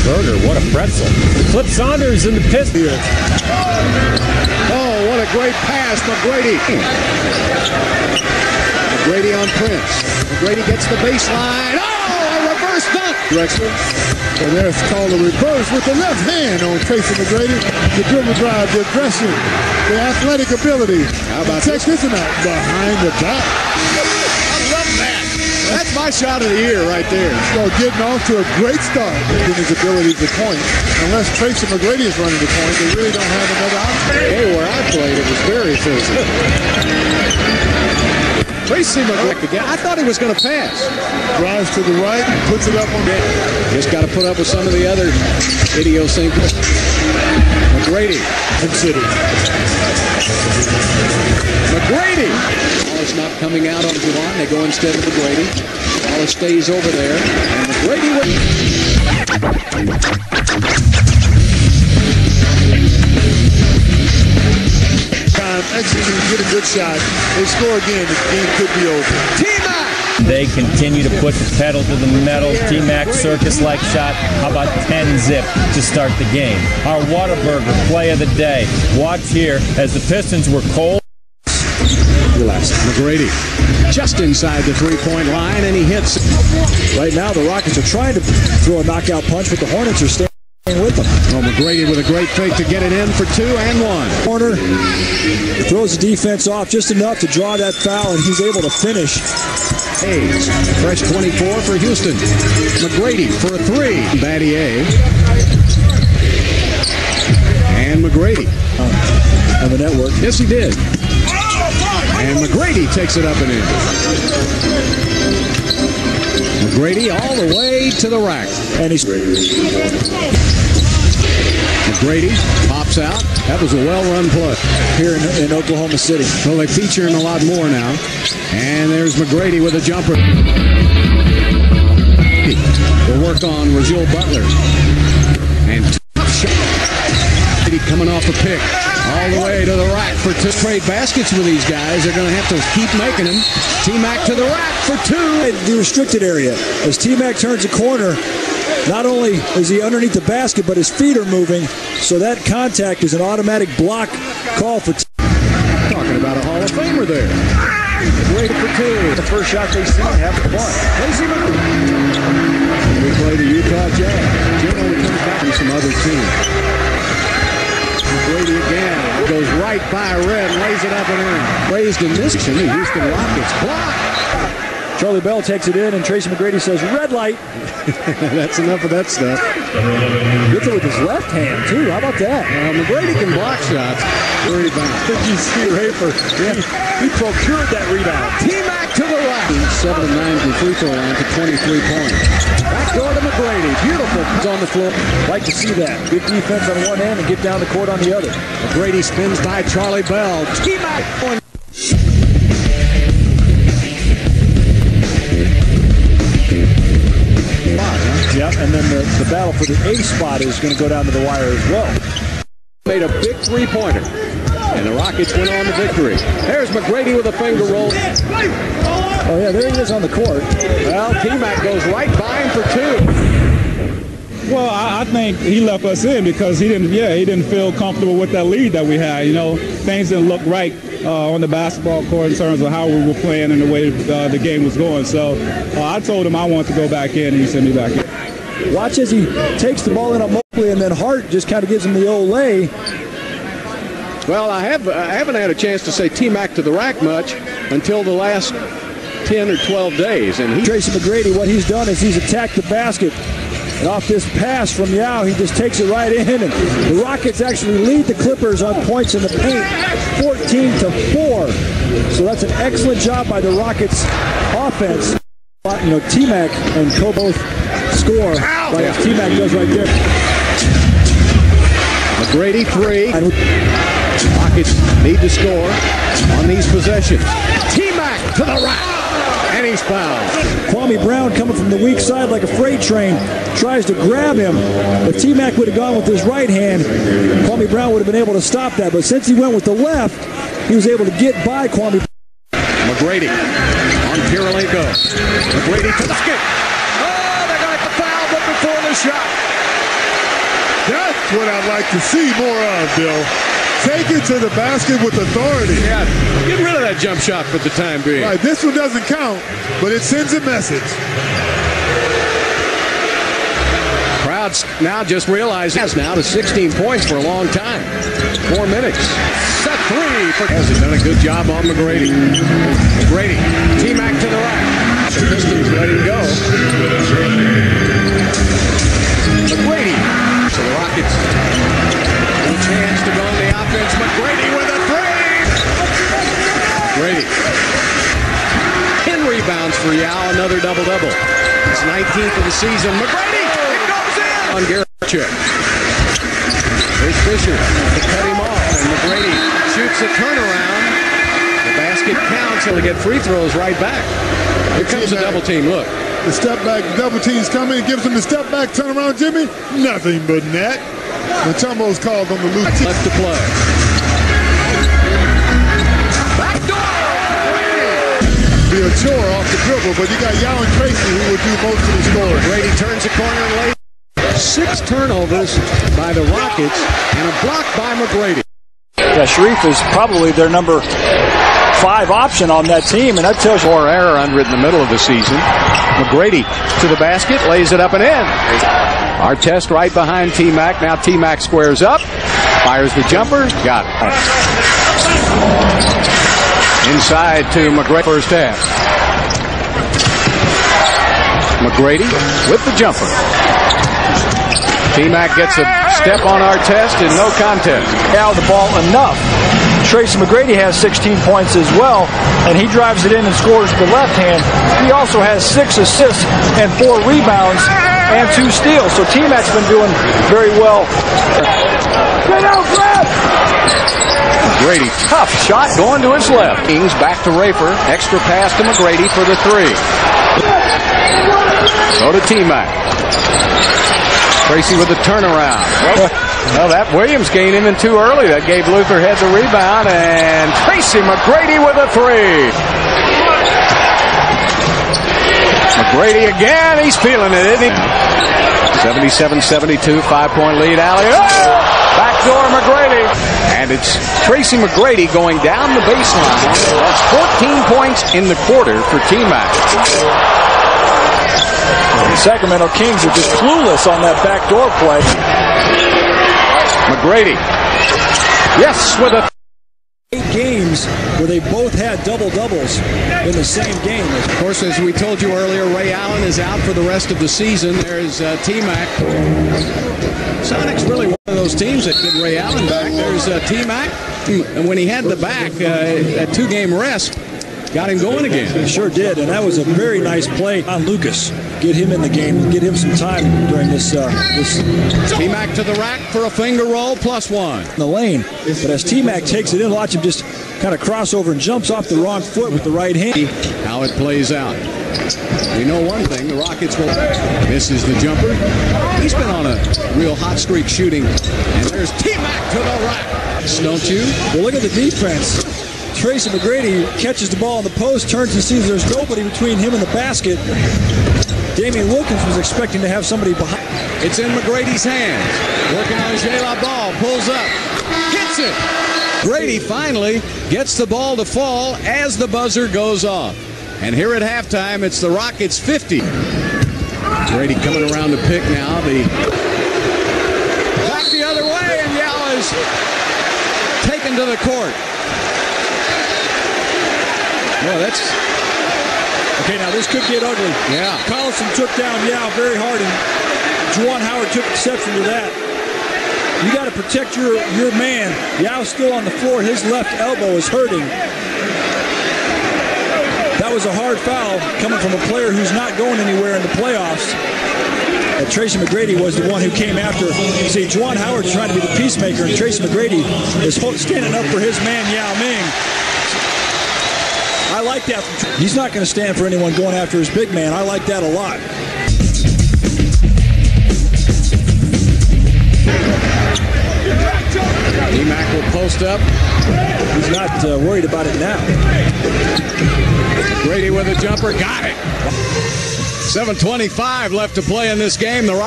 burger. What a pretzel. Flip Saunders in the pistol. Oh, what a great pass, McGrady. McGrady on Prince. McGrady gets the baseline. Oh, a reverse dunk. Drexler. And there's called a reverse with the left hand on Tracy McGrady. The dribble drive, the aggression, the athletic ability. How about check this one out behind the back. I love that. That's my shot of the year right there. So getting off to a great start in his ability to point. Unless Tracy McGrady is running the point, they really don't have another option. Hey, where I played, it was very physical. Tracy McGrady again. I thought he was going to pass. Drives to the right, puts it up on the... Just got to put up with some of the other idiosyncrasies. McGrady. Considered. McGrady. Wallace not coming out on Juwan. They go instead of McGrady. Wallace stays over there. And McGrady with... Execute, get a good shot. They score again, the game could be over. Tmac! They continue to put the pedal to the metal. Tmac circus-like shot. How about 10 zip to start the game? Our Whataburger play of the day. Watch here as the Pistons were cold. Relax. McGrady just inside the three-point line, and he hits. Right now, the Rockets are trying to throw a knockout punch, but the Hornets are staying with them. Oh, McGrady with a great fake to get it in for 2 and 1. Corner throws the defense off just enough to draw that foul, and he's able to finish. Hayes, fresh 24 for Houston. McGrady for a 3. Battier. And McGrady. On the network. Yes, he did. And McGrady takes it up and in. McGrady all the way to the rack. And he's... McGrady pops out. That was a well-run play. Here in Oklahoma City. Well, they feature him a lot more now. And there's McGrady with a jumper. They'll work on Rajul Butler. And tough shot. Coming off a pick. All the way to the rack for 2 straight baskets with these guys. They're going to have to keep making them. Tmac to the rack for 2. The restricted area. As Tmac turns the corner, not only is he underneath the basket, but his feet are moving. So that contact is an automatic block call for... Talking about a Hall of Famer there. Great for 2. The first shot they see and have the ball. We play the Utah Jazz. Jim only comes back from some other team. Brady again. Goes right by Red, lays it up and in. Raised in this section. The Houston Rockets block. Charlie Bell takes it in, and Tracy McGrady says, red light. That's enough of that stuff. Gets it with his left hand, too. How about that? McGrady can block shots. Rebound. Did you see Rafer? Yeah. He procured that rebound. Tmac to the right. 7 of 9 from free throw line to 23 points. Back door to McGrady. Beautiful. He's on the floor. Like to see that. Good defense on one end and get down the court on the other. McGrady spins by Charlie Bell. Tmac on. Yeah, and then the battle for the A spot is going to go down to the wire as well. Made a big three-pointer, and the Rockets went on to victory. There's McGrady with a finger roll. Oh, yeah, there he is on the court. Well, Tmac goes right by him for 2. Well, I think he left us in because he didn't feel comfortable with that lead that we had. You know, things didn't look right on the basketball court in terms of how we were playing and the way the game was going. So I told him I wanted to go back in, and he sent me back in. Watch as he takes the ball in up Mobley, and then Hart just kind of gives him the old lay. Well, I haven't had a chance to say Tmac to the rack much until the last 10 or 12 days. And Tracy McGrady, what he's done is he's attacked the basket. And off this pass from Yao, he just takes it right in. And the Rockets actually lead the Clippers on points in the paint, 14-4. So that's an excellent job by the Rockets offense. You know, Tmac and Co both score like Tmac does right there. McGrady 3. Rockets need to score on these possessions. Tmac to the rack. And he's fouled. Kwame Brown coming from the weak side like a freight train. Tries to grab him. But Tmac would have gone with his right hand. Kwame Brown would have been able to stop that. But since he went with the left, he was able to get by Kwame. McGrady on Kirilenko. McGrady to the skip. Oh, they got the foul, but before the shot. That's what I'd like to see more of, Bill. Take it to the basket with authority. Yeah, get rid of that jump shot for the time being. Right, this one doesn't count, but it sends a message. Crowds now just realize has now to 16 points for a long time. 4 minutes. Set three for has done a good job on McGrady. McGrady, Tmac to the right. The Pistons let him go. McGrady to the Rockets. No chance to go on the offense. McGrady with a three. McGrady. 10 rebounds for Yao. Another double-double. It's 19th of the season. McGrady. It goes in. On Garrett. Here's Fisher to cut him off. And McGrady shoots a turnaround. The basket counts. He'll get free throws right back. Here comes a double team. Look. The step back double team's coming. Gives him the step back turnaround, Jimmy. Nothing but net. Matumbo's called on the loose. Left to play. Back door! Be a chore off the dribble, but you got Yao and Tracy who would do most of the scoring. Brady turns the corner and lays. 6 turnovers by the Rockets and a block by McGrady. Yeah, Sharif is probably their number 5 option on that team, and that tells you. 4 error under it in the middle of the season. McGrady to the basket, lays it up and in. Our test right behind Tmac. Now Tmac squares up, fires the jumper, got it. Inside to McGrady first half. McGrady with the jumper. Tmac gets a step on our test and no contest. Out the ball enough. Tracy McGrady has 16 points as well, and he drives it in and scores with the left hand. He also has 6 assists and 4 rebounds and 2 steals. So Tmac's been doing very well. McGrady, tough shot going to his left. Kings back to Rafer. Extra pass to McGrady for the 3. Go to Tmac. Tracy with the turnaround. Well, that Williams gained him in too early. That gave Luther Head the rebound. And Tracy McGrady with a 3. McGrady again. He's feeling it, isn't he? 77-72, 5-point lead. Alley. Oh! Backdoor McGrady. And it's Tracy McGrady going down the baseline. That's 14 points in the quarter for Tmac. The Sacramento Kings are just clueless on that backdoor play. McGrady. Yes, with a 8 games where they both had double-doubles in the same game. Of course, as we told you earlier, Ray Allen is out for the rest of the season. There's Tmac. Sonics really one of those teams that get Ray Allen back. There's Tmac. And when he had the back, that 2-game rest, got him going again. He sure did, and that was a very nice play on Lucas. Get him in the game, get him some time during this. Tmac to the rack for a finger roll, +1. In the lane, but as Tmac takes it in, watch him just kind of cross over and jumps off the wrong foot with the right hand. How it plays out. We know one thing, the Rockets will. Misses the jumper. He's been on a real hot streak shooting. And there's Tmac to the rack. Don't you? Well, look at the defense. Tracy McGrady catches the ball on the post, turns and sees there's nobody between him and the basket. Damian Wilkins was expecting to have somebody behind. It's in McGrady's hands. Working on Jayla ball. Pulls up. Gets it. Grady finally gets the ball to fall as the buzzer goes off. And here at halftime, it's the Rockets 50. Grady coming around the pick now. Back the other way, and Yao is taken to the court. Well, that's... Okay, now this could get ugly. Yeah. Collison took down Yao very hard, and Juwan Howard took exception to that. You got to protect your man. Yao's still on the floor. His left elbow is hurting. That was a hard foul coming from a player who's not going anywhere in the playoffs. Tracy McGrady was the one who came after. See, Juwan Howard's trying to be the peacemaker, and Tracy McGrady is standing up for his man, Yao Ming. I like that. He's not going to stand for anyone going after his big man. I like that a lot. Tmac will post up. He's not worried about it now. Grady with a jumper. Got it. 7:25 left to play in this game. The